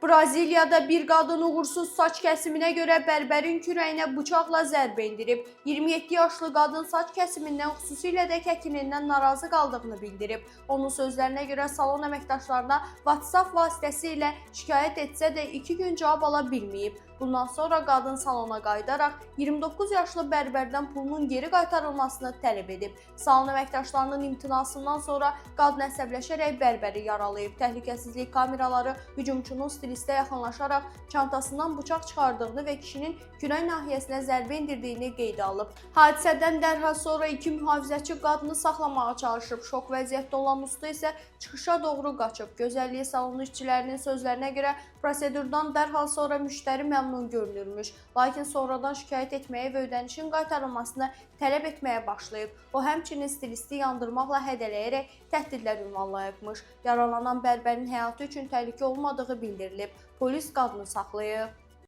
Braziliyada bir qadın uğursuz saç kəsiminə görə bərbərin kürəyinə bıçaqla zərbə endirib. 27 yaşlı qadın saç kəsimindən, xüsusilə də kəkinindən narazı qaldığını bildirib. Onun sözlərinə görə salon əməkdaşlarına WhatsApp vasitəsilə şikayət etsə də 2 gün cavab ala bilməyib. Bundan sonra qadın salona qayıdaraq 29 yaşlı bərbərdən pulunun geri qaytarılmasını tələb edib. Salon əməkdaşlarının imtinasından sonra qadın əsəbləşərək bərbəri yaralayıb. Təhlükəsizlik kameraları hücumçunun stilistə yaxınlaşaraq çantasından bıçaq çıxardığını və kişinin kürək nahiyəsinə zərbə endirdiyini qeydə alıb. Hadisədən dərhal sonra iki mühafizəçi qadını saxlamağa çalışıb. Şok vəziyyətdə olan usta isə çıxışa doğru qaçıb. Gözəlliyi salonu işçilərinin sözlərinə görə prosedurdan dərhal sonra müştəri məmnun görünürmüş. Lakin sonradan şikayət etməyə və ödənişin qaytarılmasını tələb etməyə başlayıb. O həmçinin stilisti yandırmaqla hədələyərək təhdidlər ünvanlayıbmış. Yaralanan bərbərin həyatı üçün təhlükə olmadığı bildirilib. Polis qadını saxlayıb.